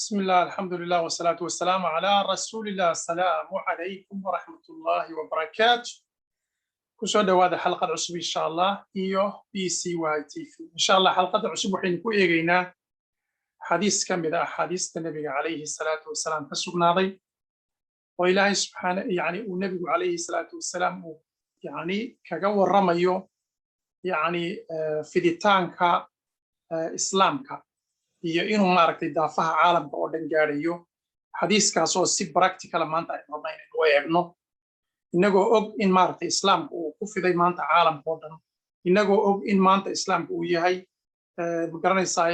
بسم الله الحمد لله والصلاة والسلام على رسول الله. السلام عليكم ورحمة الله وبركاته. كسود هذا حلقة عصب إن شاء الله BCY TV إن شاء الله حلقة عصب وحين كويجينا حديث كم إذا حديث النبي عليه الصلاة والسلام فسقناضي وإلهي سبحانه يعني والنبي عليه الصلاة والسلام يعني كجو الرميو يعني في ديتانك إسلامك iyo inuu maaragtay daafaha caalamka oo dhan gaarayo xadiiskaas oo si practical maanta ay rabnaa inaynu eegno inagoo og in maaragtay islaamku uu ku fiday maanta caalamka oo dhan inagoo og in maanta islaamku uu yahay magaranaysaa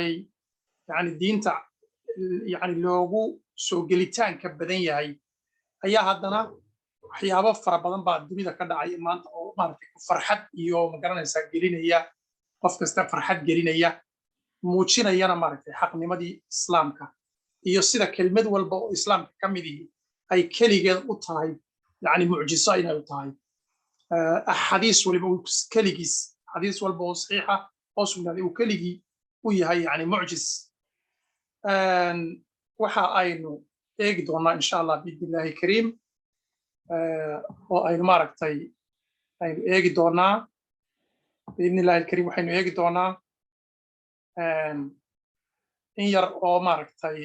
yani diinta yani loogu soo gelitaanka badan yahay ayaa haddana waxyaabo fara badan baa dunida ka dhacay maanta oo maaragtay farxad iyo magaranaysaa gelinaya qof kasta farxad gelinaya muujinayana maaragtay xaqnimadii islaamka iyo sida kelmad walba oo islaamka ka mid yihiin ay keligeed u tahay yani mucjiso inay u tahay xadiis waliba keligiis xadiis walba oo saxiixa oo sugnaaday uu keligii u yahay yani mucjis waxa aynu eegi doonaa insha allah biidnillaahi kariim oo aynu maaragtay aynu eegi doonaa biidnillaahi kariim waxaynu eegi doonaa in yar oo maaragtay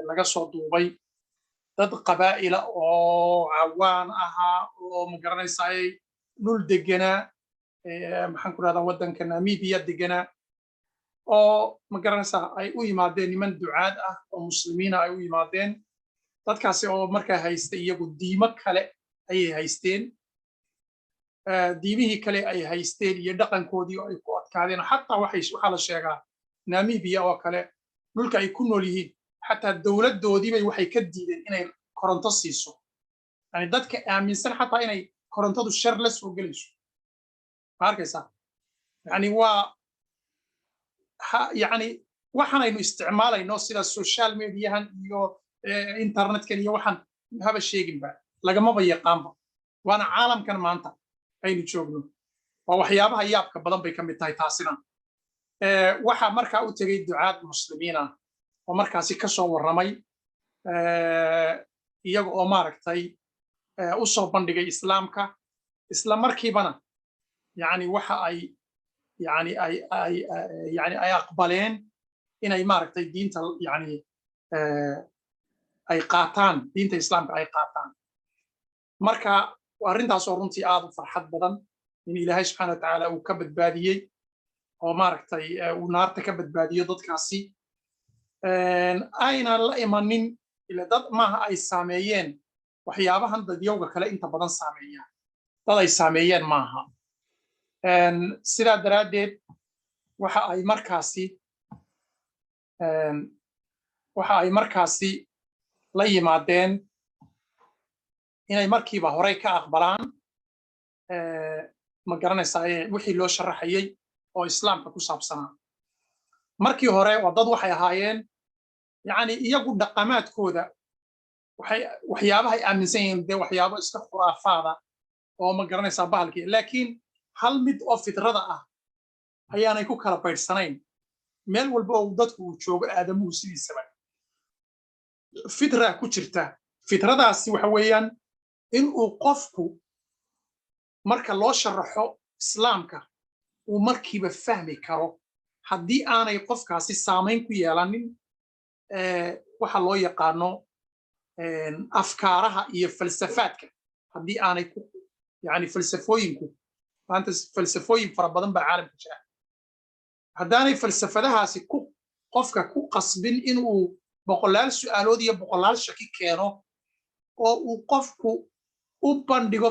laga soo duubay dad qabaa'ila oo cawaan ahaa oo magaranaysaa dhul deganaa maxaan ku rahdaa waddanka Namibia deganaa oo magaranaysaa ay u yimaadeen niman ducaad ah oo muslimiina ay u yimaadeen dadkaasi oo markaa haystay iyagu diimo kale ayay haysteen diimihii kale ay haysteen iyo dhaqankoodii oo ay ku adkaadeen xataa waxaa la sheegaa Namibia oo kale dhulka ay ku nool yihiin xataa dawladdoodiibay waxay ka diideen inay koronto siiso yani dadka aaminsan xataa inay korontadu shar la soo gelayso ma arkaysaa yani waa yani waxaanaynu isticmaalayno sida social mediahan iyo internetkan iyo waxaan haba sheeginba lagamaba yaqaanba waana caalamkan maanta aynu joogno waa waxyaabaha yaabka badan bay ka mid tahay taasina waxa markaa u tagay ducaad muslimiina oo markaasi ka soo warramay iyaga oo maaragtay u soo bandhigay islaamka isla markiibana yani waxa ay yani ay aqbaleen inay maaragtay diinta yani ay qaataan diinta islaamka ay qaataan marka arrintaas oo runtii aad u farxad badan in ilaahay subxaana watacaala uu ka badbaadiyey oo maaragtay uu naarta ka badbaadiyo dadkaasi ayna la imanin ila dad maaha ay saameeyeen waxyaabahan dadyowga kale inta badan saameeyaan dad ay saameeyeen maaha sidaa daraaddeed waxa ay markaasi la yimaadeen inay markiiba horey ka aqbalaan ma garanaysaa wixii loo sharaxayay oo islaamka ku saabsanaa markii hore waa dad waxay ahaayeen yani iyagu dhaqamaadkooda waxyaabaha ay aaminsan yihiin dee waxyaabo iska khuraafaada oo ma garanaysaa bahalkii laakiin hal mid oo fitrada ah ayaanay ku kala bayrsanayn meel walba oo dadku uu joogo aadamuhu sidiisaba fitra ku jirta fitradaasi waxa weeyaan in uu qofku marka loo sharaxo islaamka uu markiiba fahmi karo haddii aanay qofkaasi saamayn ku yeelanin waxa loo yaqaano afkaaraha iyo falsafaadka haddii aanay yani falsafooyinku maanta falsafooyin fara badan baa caalamka jira haddaanay falsafadahaasi qofka ku qasbin inuu boqolaal su'aalood iyo boqolaal shaki keeno oo uu qofku u bandhigo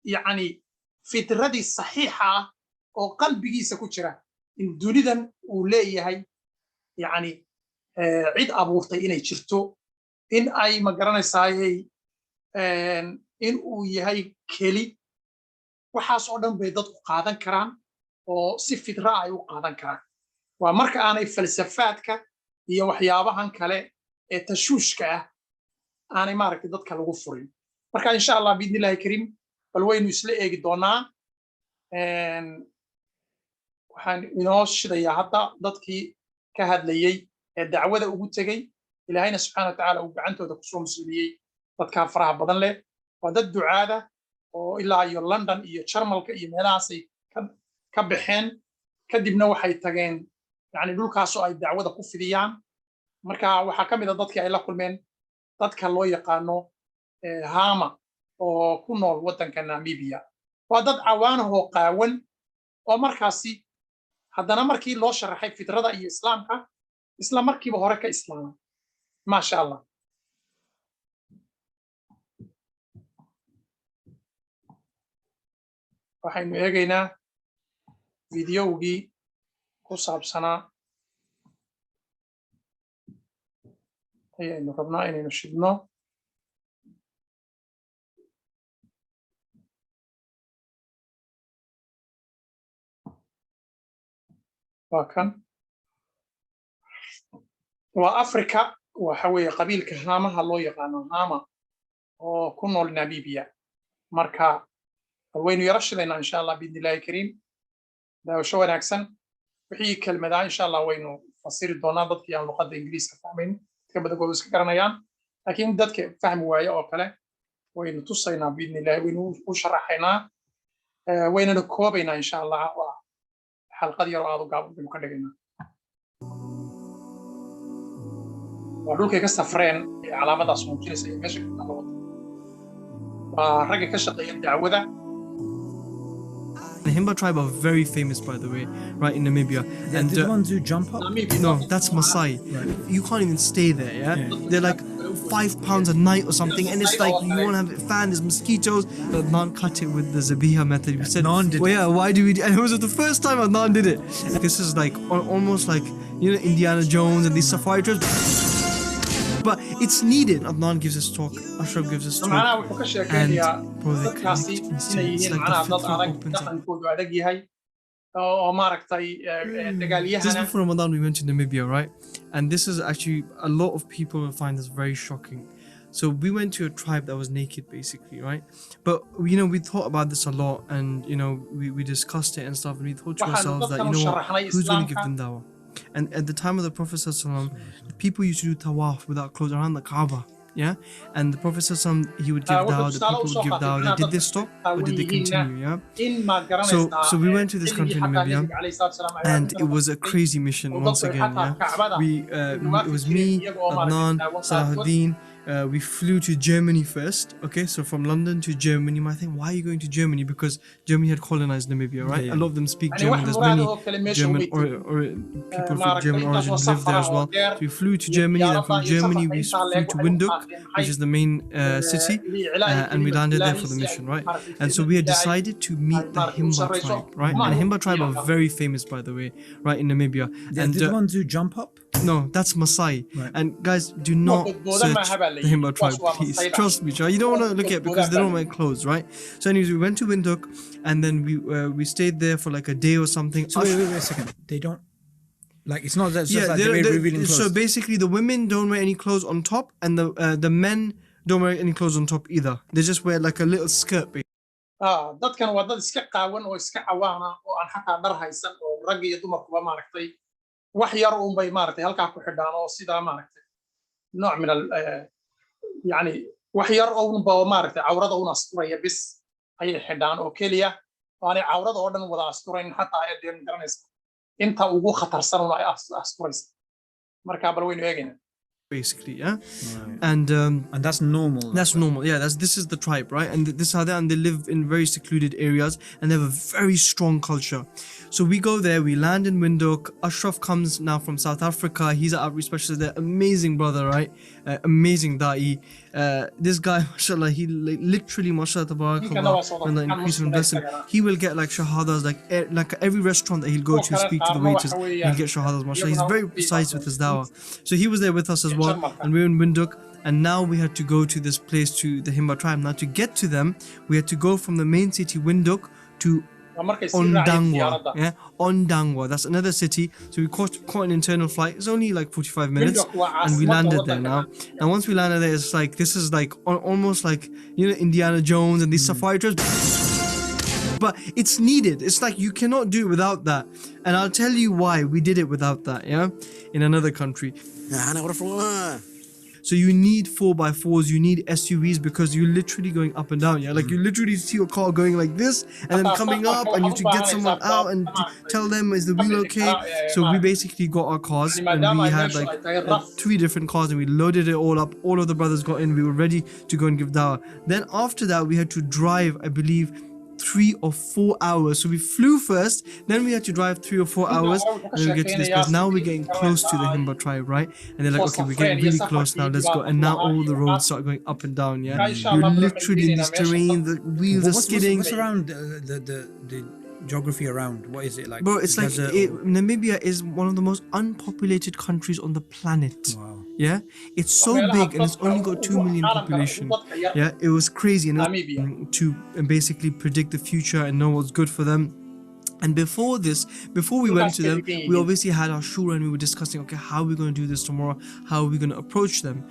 yani fitradii saxiixa ah oo qalbigiisa ku jira in dunidan uu leeyahay yani cid abuurtay inay jirto in ay ma garanaysaayey in uu yahay keli waxaas oo dhan bay dadku qaadan karaan oo si fitra ay u qaadan karaan waa marka aanay falsafaadka iyo waxyaabahan kale ee tashuushka ah aanay maaragtay dadka lagu furin marka insha allah biidnillahi kariim bal waynu isla eegi doonaa waxaan inoo shidayaa hadda dadkii ka hadlayey ee dacwada ugu tegey ilaahayna subxaana watacaala uu gacantooda kusoo mas-uuliyey dadkaa faraha badan leh waa dad ducaada oo ilaa iyo london iyo jarmalka iyo meelahaasay ka baxeen kadibna waxay tageen yani dhulkaasoo ay dacwada ku fidiyaan marka waxaa ka mid a dadkii ay la kulmeen dadka loo yaqaano hama oo ku nool waddanka namibia waa dad cawaanahoo qaawan oo markaasi haddana markii loo sharaxay fitrada iyo islaamka isla markiiba hore ka islaamay maasha allah waxaynu eegaynaa fideogii ku saabsanaa ayaynu rabnaa inaynu shidno waa kan waa africa waxa weeye qabiilka haamaha loo yaqaano hama oo ku nool namibia marka waynu yara shidaynaa insha allah biidnillahi kariim daawasho wanaagsan wixii kelmadaa insha allah waynu fasiri doonaa dadkii aan luqadda ingiriiska fahmayn dadka badankoodu iska garanayaan laakiin dadka fahmi waaye oo kale waynu tusaynaa biidnillahi waynu u sharaxaynaa waynana koobaynaa insha allah waa xalqad yar oo aad u gaaban baynu ka dhigaynaa waa dhulkay ka safreen ee calaamadaas muujinaysa iyo meesha ka wada waa ragga ka shaqeeya dacwada The Himba tribe are very famous, by the way, right in Namibia. And the ones who jump up? No, that's Maasai. Right. You can't even stay there, yeah? They're like £5 a night or something, and it's like you want to have a fan, there's mosquitoes. Adnan cut it with the Zabiha method. We said, well, yeah, why do we do it? And it was the first time Adnan did it. This is like almost like, you know, Indiana Jones and these safari trips. But it's needed. Adnan gives us talk, Ashraf gives us talk, and bro, they connect instantly. It's like the fifth floor opens up. Just before Ramadan, we went to Namibia, right? And this is actually, a lot of people will find this very shocking. So we went to a tribe that was naked, basically, right? But, you know, we thought about this a lot, and, you know, we discussed it and stuff, and we thought to ourselves that, you know what, who's going to give them dawah? And at the time of the Prophet ﷺ, people used to do tawaf without clothes around the Kaaba, yeah? And the Prophet ﷺ, he would give dawah, the people would give dawah. Did they stop or did they continue, yeah? So we went to this country, Namibia, and it was a crazy mission once again, yeah? It was me, Adnan, Salahuddin. We flew to Germany first, okay? So from London to Germany. You might think, why are you going to Germany? Because Germany had colonized Namibia, right? A lot of them speak German. There's many German or people from German origin live there as well. So we flew to Germany, then from Germany we flew to Windhoek, which is the main city, and we landed there for the mission, right? And so we had decided to meet the Himba tribe, right? And the Himba tribe are very famous, by the way, right, in Namibia. And the ones who jump up? No, that's Maasai. Right. And guys, do not search the Himba tribe, please. Trust me, child. You don't want to look at it because they don't wear clothes, right? So anyways, we went to Windhoek, and then we stayed there for like a day or something. So wait a second. They don't, like, it's not that just like they're revealing clothes. So basically, the women don't wear any clothes on top, and the men don't wear any clothes on top either. They just wear like a little skirt. dadkan waa dad iska qaawan oo iska cawaana oo aan xataa dhar haysan oo rag iyo dumarkuba maaragtay wax yar uun bay maaragtay halkaa ku xidhaan oo sidaa maaragtay nooc min yani wax yar uunba maaragtay cawrada uun asturaya bis ayay xidhaan oo keliya aanay cawrada oo dhan wada asturayn xataa ay deen garanaysa inta ugu khatarsan oo ay asturaysa marka bal waynu eegaynaa basically, yeah, right. And that's normal. That's normal, yeah. This is the tribe, right? And this is how they live in very secluded areas, and they have a very strong culture. So we go there, we land in Windhoek. Ashraf comes now from South Africa. He's an outreach specialist there, amazing brother, right? Amazing da'i. This guy, mashallah, he literally, mashallah, tabarakallah, when the increase in blessing, he will get like shahadas, like every restaurant that he'll go to, speak to the waiters, he'll get shahadas, mashallah. He's very precise with his dawah. So he was there with us as well, and we were in Windhoek, and now we had to go to this place, to the Himba tribe. Now to get to them, we had to go from the main city Windhoek to Ondangwa, yeah, Ondangwa. That's another city. So we caught an internal flight. It's only like 45 minutes, and we landed there now. Now once we landed there, it's like this is like almost like, you know, Indiana Jones and these safari trips. But it's needed. It's like you cannot do it without that, and I'll tell you why we did it without that. Yeah, in another country. So you need 4x4s, you need SUVs because you're literally going up and down. Yeah, like you literally see your car going like this and then coming up, and you have to get someone out and to tell them, is the wheel okay? So we basically got our cars, and we had like 3 different cars, and we loaded it all up. All of the brothers got in, we were ready to go and give dawah. Then after that we had to drive, I believe 3 or 4 hours. So we flew first, then we had to drive 3 or 4 hours, and then we get to this place. Now we're getting close to the Himba tribe, right? And they're like, okay, we're getting really close now, let's go. And now all the roads start going up and down. Yeah, you're literally in this terrain, the wheels are skidding. What's around the geography around? What is it like? Bro, it's like Namibia is one of the most unpopulated countries on the planet. Wow. Yeah, it's so big, and it's only got 2 million population. Yeah, it was crazy, and to basically predict the future and know what's good for them. And before we went to them, we obviously had our shura, and we were discussing, okay, how are we going to do this tomorrow? How are we going to approach them?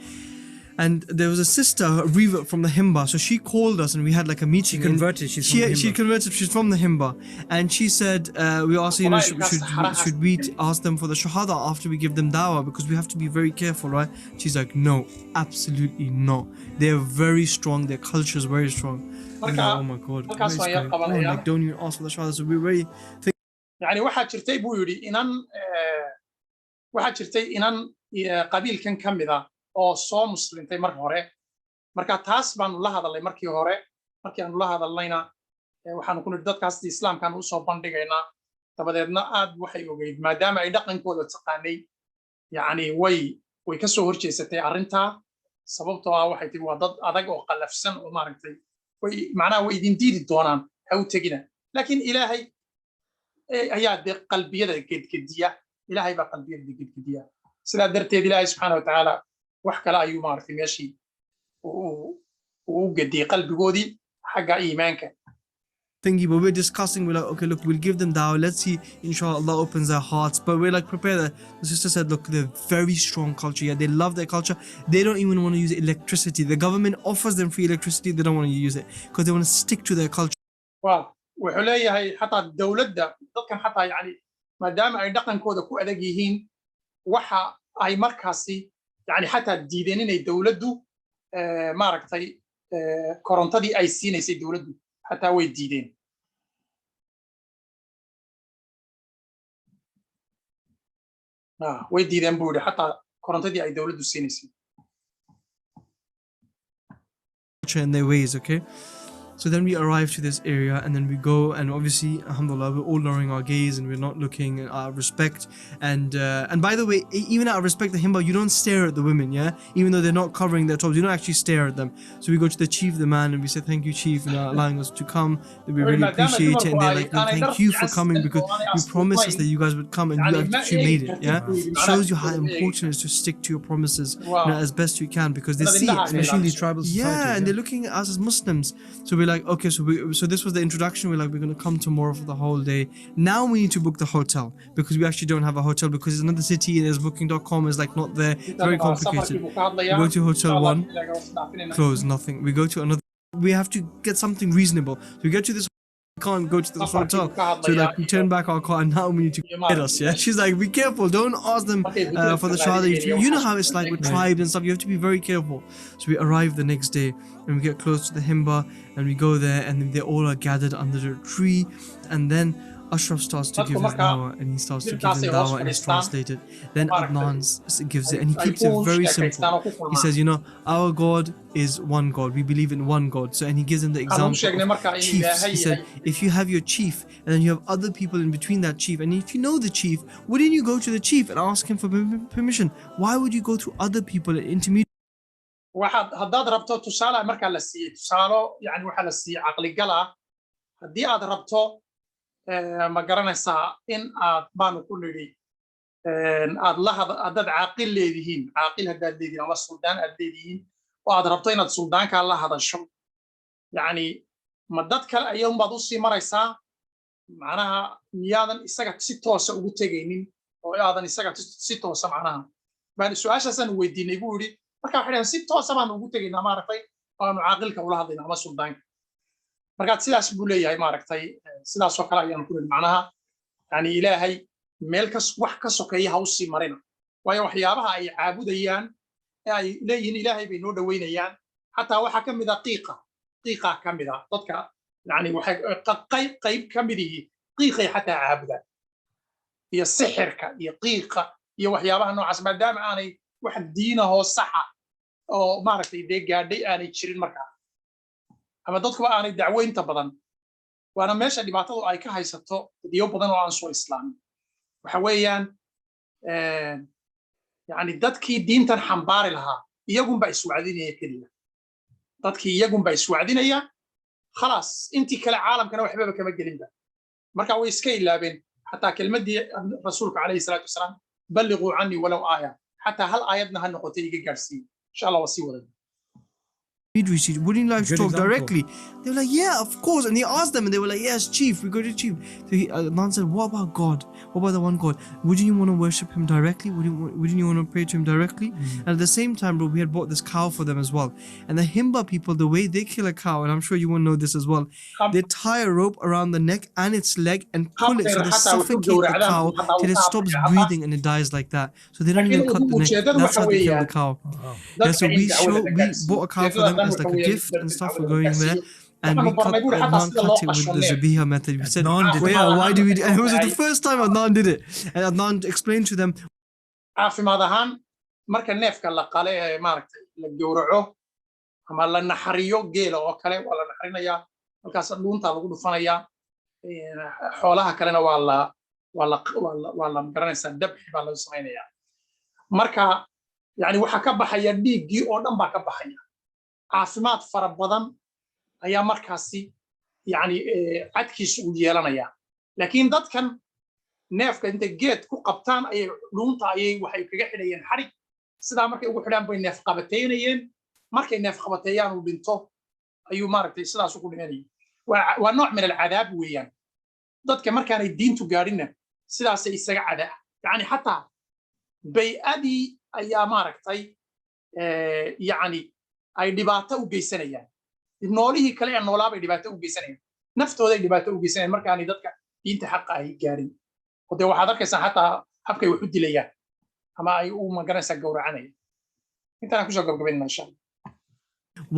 And there was a sister, a revert from the Himba, so she called us and we had like a meeting. She converted. She converted. She's from the Himba, and she said, we asked, you know, should we ask them for the shahada after we give them dawah, because we have to be very careful, right? She's like, no, absolutely not. They're very strong. Their culture is very strong. Like, oh my god, like, don't even ask for the shahada. So we're very. يعني waxaa jirtay buu yiri inan qabiilkan kamid ah oo soo muslintay marka hore, marka taas baan la hadalay markii hore, markii aan la hadalnayna waxaan ku nidhi dadkaas islaamkan u soo bandhigaynaa, dabadeedna aad waxay ogeyd maadaama ay dhaqankooda taqaanay, yani way ka soo horjeesatay arrinta, sababtoo ah waxay tiri waa dad adag oo qalafsan oo maaragtay macnaha way idin diidi doonaan, ha u tegina. laakiin ilaahay ayaa qalbiyada gedgediya, ilaahay baa qalbiyada gedgediya. sidaa darteed ilaahay subxaanahu watacaala wax kale ayuu maaragtay meeshii uu gediyey qalbigoodii xagga iimaanka. Thingy, but we're discussing, we're like, okay, look, we'll give them dawah, let's see, inshallah, Allah opens their hearts. But we're like, prepare that. The sister said, look, they're very strong culture. Yeah, they love their culture. They don't even want to use electricity. The government offers them free electricity, they don't want to use it because they want to stick to their culture. Wow, wuxuu leeyahay xataa dowladda dadkan xataa yani maadaama ay dhaqankooda ku adag yihiin, waxa ay markaasi yani xataa diideen inay dowladdu maaragtay korontadii ay siinaysay dowladdu xataa way diideen. way diideen buu yidhi xataa korontadii ay dowladdu siinaysay. In their ways, okay? So then we arrive to this area, and then we go, and obviously, alhamdulillah, we're all lowering our gaze and we're not looking at our respect. And by the way, even out of respect to Himba, you don't stare at the women, yeah? Even though they're not covering their tops, you don't actually stare at them. So we go to the chief, the man, and we say, thank you, chief, for allowing us to come. And we really appreciate it. And they're like, no, thank you for coming, because you promised us that you guys would come, and you actually made it, yeah? It shows you how important it is to stick to your promises, you know, as best you can, because they see it. Especially these tribal societies. Yeah, and they're looking at us as Muslims. So we're like, okay, so this was the introduction. We're like, we're going to come tomorrow for the whole day. Now we need to book the hotel, because we actually don't have a hotel, because it's another city and there's booking.com is like not there. It's very complicated. We go to hotel 1, close, nothing. We go to another, we have to get something reasonable. So we get to this, we can't go to the hotel. So like we turn back our car, and now we need to get us, yeah? She's like, be careful, don't ask them for the shahada. You know how it's like with tribes and stuff, you have to be very careful. So we arrive the next day, and we get close to the Himba, and we go there, and they all are gathered under a tree, and then Ashraf starts to give his dawah, and he starts to give them dawah, and it's translated. Then Adnan gives it, and he keeps it very simple. He says, you know, our God is one God. We believe in one God. So, and he gives them the example of chiefs. He said, if you have your chief, and then you have other people in between that chief, and if you know the chief, wouldn't you go to the chief and ask him for permission? Why would you go through other people and intermediate? haddaad rabto tusaale markaa la siiyey tusaalo yani waxa la siiyey caqli gal ah, haddii aad rabto ma garanaysaa in aad baanu ku nidhi aad dad caaqil leedihiin, caaqil haddaad leedihiin ama suldaan aad leedihiin oo aad rabto inaad suldaankaa la hadasho, yani ma dad kale ayaa unbaad u sii maraysaa, macnaha miyaadan isaga si toosa ugu tegaynin oo aadan isaga si toosa macnaha baan su-aashaasaan weydiinay buu yidhi. marka waxay si toosa baan ugu tegaynaa maaragtay aanu caaqilka ula hadlaynaa ama suldaanka. markaad sidaas buu leeyahay maaragtay sidaasoo kale ayaanu ku nidhi macnaha yani ilaahay meel wax ka sokeeya ha u sii marina, waayo waxyaabaha ay caabudayaan ay leeyihiin ilaahay bay noo dhaweynayaan xataa waxa ka mid ah qiiqa ka mid ah dadka yani waxay qayb ka mid yihiin qiiqay xataa caabudaan iyo sixirka iyo qiiqa iyo waxyaabaha noocaas maadaama aanay wax diinahoo saxa oo maaragtay dee gaadhay aanay jirin markaa ama dadkuba aanay dacweynta badan waana meesha dhibaatadu ay ka haysato diyo badan oo aan soo islaamin waxa weeyaan yani dadkii diintan xambaari lahaa iyagunba iswacdinaya keliya dadkii iyagunba iswacdinaya khalaas intii kale caalamkana waxbaba kama gelinba marka way iska ilaabeen xataa kelmadii rasuulka calayhi salaatu wasalaam balliquu canii walow aaya xataa hal aayadna ha noqotay iga gaarsiiye insha allah waa sii waday Wouldn't you like to talk directly? They were like, yeah, of course. And he asked them and they were like, yes, chief, we go to chief. So Adnan said, what about God? What about the one God? Wouldn't you want to worship him directly? Wouldn't you want to pray to him directly? And at the same time, bro, we had bought this cow for them as well. And the Himba people, the way they kill a cow, and I'm sure you won't know this as well, they tie a rope around the neck and its leg and pull it so they suffocate the cow till it stops breathing and it dies like that. So they don't even cut the neck. That's how they kill the cow. Yeah, so we bought a cow for them as like a gift and stuff. We're going there. And we cut it with the Zabiha method. We said, why do we do it? And it was the first time Adnan did it. And Adnan explained to them. caafimaad ahaan marka neefka la qale ee maaragtay la gowraco ama la naxariyo geela oo kale waa la naxarinayaa halkaas dhuunta lagu dhufanayaa xoolaha kalena waa la garanaysaa dabxi baa lagu samaynayaa marka yani waxa ka baxaya dhiiggii oo dhan baa ka baxaya caafimaad fara badan ayaa markaasi yani cadkiisu u yeelanaya laakiin dadkan neefka inta geed ku qabtaan ayay dhuunta ayay waxay kaga xidhayeen xarig sidaa markay ugu xidhaan bay neef qabateynayeen markay neef qabateeyaan uu dhinto ayuu maaragtay sidaas ugu dhimanayay waa nooc min alcadaab weeyaan dadka markaanay diintu gaadhinna sidaasay isaga cadaa yani xataa bay-adii ayaa maaragtay yani ay dhibaato u geysanayaan noolihii kale ee noolaa bay dhibaato u geysanayaan naftooday dhibaato u geysanayaan markaanay dadka diinta xaqa ay gaarin oo dee waxaad arkaysaa xataa habkay wax u dilayaan ama ay u magaranaysaa gowracanayaan intaan kusoo gabagabaynaa insha allah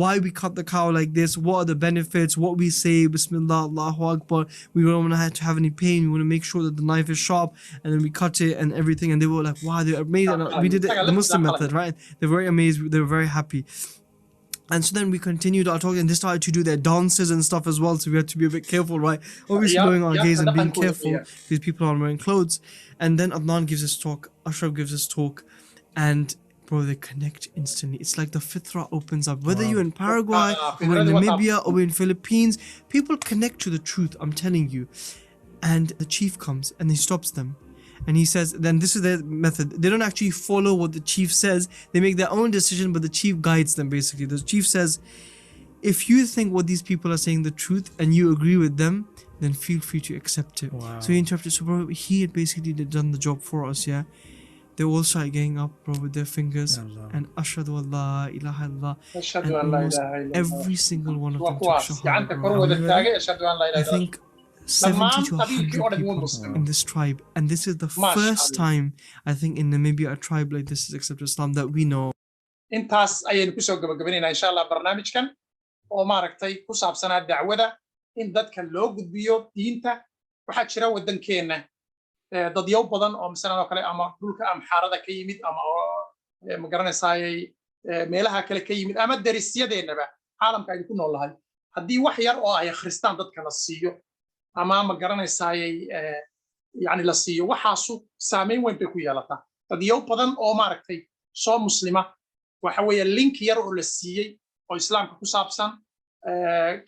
Why we cut the cow like this, what are the benefits, what we say, Bismillah, Allahu Akbar, we don't want to have any pain, we want to make sure that the knife is sharp, and then we cut it and everything, and they were like, wow, they're amazed, and we did it the Muslim method, right? They're very amazed, they were very happy. And so then we continued our talk and they started to do their dances and stuff as well, so we had to be a bit careful, right? Obviously knowing our gaze and being careful, these people aren't wearing clothes. And then Adnan gives his talk, Ashraf gives his talk, and bro, they connect instantly. It's like the fitra opens up. Whether you're in Paraguay, or in Namibia, or in Philippines, people connect to the truth, I'm telling you. And the chief comes and he stops them. And he says, then this is their method. They don't actually follow what the chief says. They make their own decision, but the chief guides them basically. The chief says, if you think what these people are saying the truth and you agree with them, then feel free to accept it. Wow. So he interpreted. So bro, he had basically done the job for us, yeah. They all started getting up, bro, with their fingers and ashhadu an la ilaha illallah. And almost every single one of them took shahada. I think 70 to 100 people in this tribe, and this is the first time I think in Namibia a tribe like this has accepted Islam that we know. intaas ayaynu kusoo gabagabaynaynaa insha allah barnaamijkan oo maaragtay ku saabsanaa dacwada in dadka loo gudbiyo diinta waxaa jira waddankeena dadyow badan oo misalan oo kale ama dhulka amxaarada ka yimid ama ma garanaysayay meelaha kale ka yimid ama darisyadeenaba caalamka aynu ku noolahay haddii wax yar oo ay akhristaan dadka la siiyo ama ma garanaysayay yani la siiyo waxaasu saameyn weyn bay ku yeelataa dadyow badan oo maaragtay soo muslima waxa weeye link yar oo la siiyey oo islaamka ku saabsan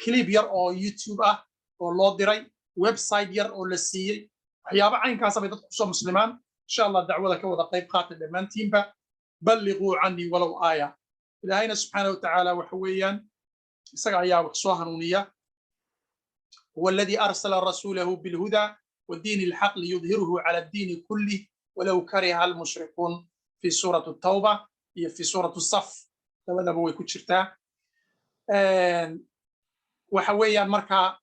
clip yar oo YouTube ah oo loo diray website yar oo la siiyey waxyaabo caynkaas bay dadku soo muslimaan insha allah dacwada ka wada qayb qaata dhammaantiinba balliquu canii walow aaya ilaahayna subxaanahu watacaala waxa weeyaan isaga ayaa wax soo hanuuniya هو الذي أرسل رسوله بالهدى والدين الحق ليظهره على الدين كله ولو كره المشركون في سورة التوبة هي في سورة الصف لما نبوي كتشرتا وحويا مركا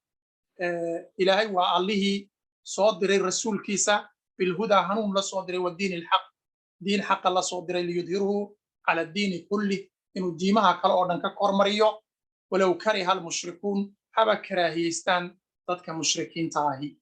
إلهي وعليه صادر الرسول كيسا بالهدى هنون لصادر والدين الحق دين حق الله صادر ليظهره على الدين كله إنه ديمها كلا أردن كقرمريو ولو كره المشركون هبا كراهيستان ضدك مشركين تاهي